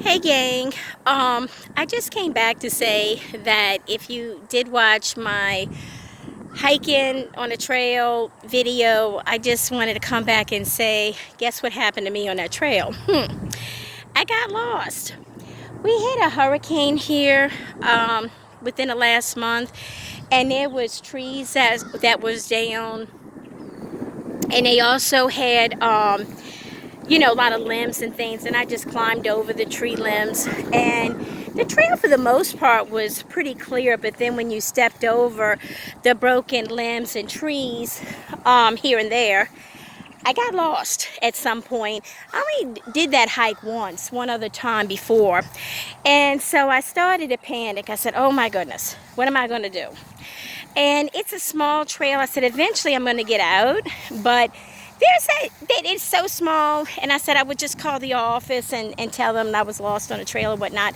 Hey gang, I just came back to say that if you did watch my hiking on a trail video, I just wanted to come back and say, guess what happened to me on that trail? I got lost. We had a hurricane here within the last month, and there was trees that was down, and they also had a lot of limbs and things, and I just climbed over the tree limbs, and the trail for the most part was pretty clear, but then when you stepped over the broken limbs and trees here and there, I got lost at some point. I only did that hike one other time before, and so I started to panic. I said, oh my goodness, what am I going to do? And it's a small trail. I said, eventually I'm going to get out, but it's so small. And I said I would just call the office and tell them I was lost on a trail or whatnot.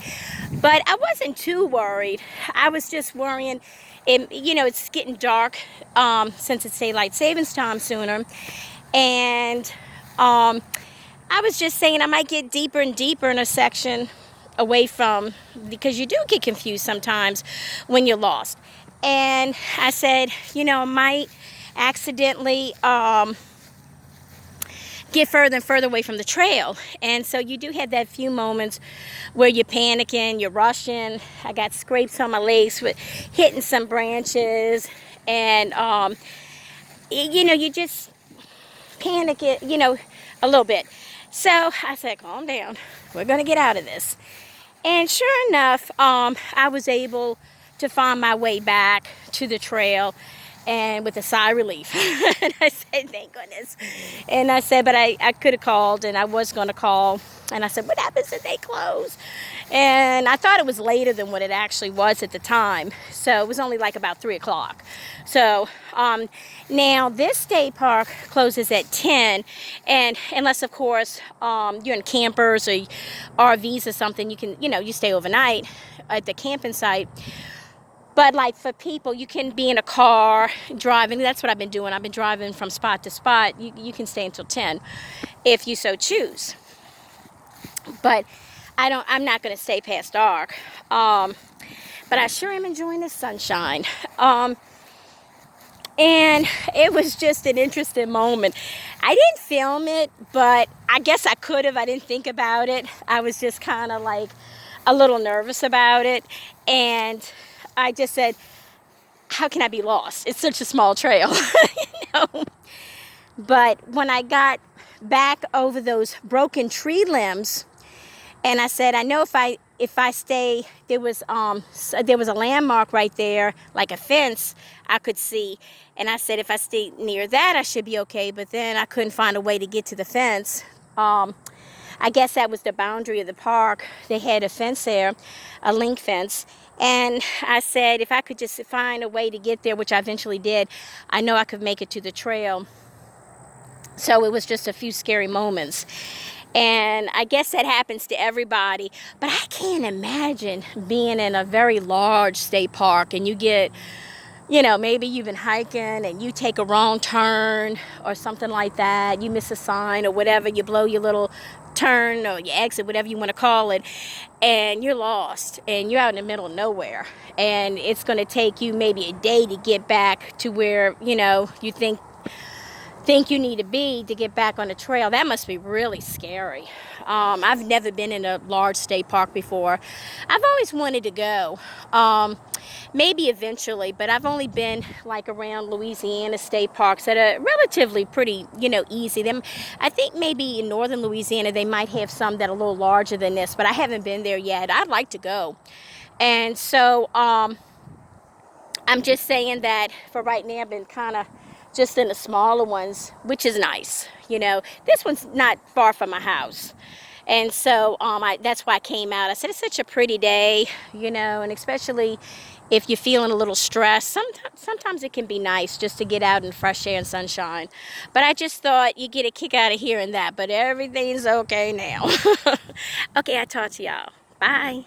But I wasn't too worried. I was just worrying, it's getting dark since it's daylight savings time sooner. And I was just saying I might get deeper and deeper in a section away from, because you do get confused sometimes when you're lost. And I said, I might accidentally get further and further away from the trail. And so you do have that few moments where you're panicking, you're rushing. I got scrapes on my legs with hitting some branches, and you just panic it, a little bit. So I said, calm down, we're gonna get out of this. And sure enough, I was able to find my way back to the trail, and with a sigh of relief. And I said, thank goodness. And I said, but I could have called, and I was going to call. And I said, what happens if they close? And I thought it was later than what it actually was at the time. So it was only like about 3 o'clock. So now this state park closes at 10. And unless, of course, you're in campers or RVs or something, you can, you stay overnight at the camping site. But like for people, you can be in a car driving. That's what I've been doing. I've been driving from spot to spot. You can stay until 10 if you so choose. But I'm not going to stay past dark. But I sure am enjoying the sunshine. And it was just an interesting moment. I didn't film it, but I guess I could have. I didn't think about it. I was just kind of like a little nervous about it. And I just said, how can I be lost? It's such a small trail, But when I got back over those broken tree limbs, and I said, I know if I stay, there was a landmark right there, like a fence I could see. And I said, if I stay near that, I should be okay. But then I couldn't find a way to get to the fence. I guess that was the boundary of the park. They had a fence there, a link fence. And I said, if I could just find a way to get there, which I eventually did, I know I could make it to the trail. So it was just a few scary moments. And I guess that happens to everybody. But I can't imagine being in a very large state park and you get, maybe you've been hiking and you take a wrong turn or something like that. You miss a sign or whatever. You blow your little turn or your exit, whatever you want to call it, and you're lost and you're out in the middle of nowhere, and it's going to take you maybe a day to get back to where you think you need to be to get back on the trail. That must be really scary. I've never been in a large state park before. I've always wanted to go, maybe eventually, but I've only been like around Louisiana state parks that are relatively pretty, easy. I think maybe in northern Louisiana they might have some that are a little larger than this, but I haven't been there yet. I'd like to go. And so I'm just saying that for right now I've been kind of just in the smaller ones, which is nice. This one's not far from my house. And so that's why I came out. I said, it's such a pretty day, and especially if you're feeling a little stressed, sometimes it can be nice just to get out in fresh air and sunshine. But I just thought you get a kick out of hearing that, but everything's okay now. Okay, I'll talk to y'all. Bye.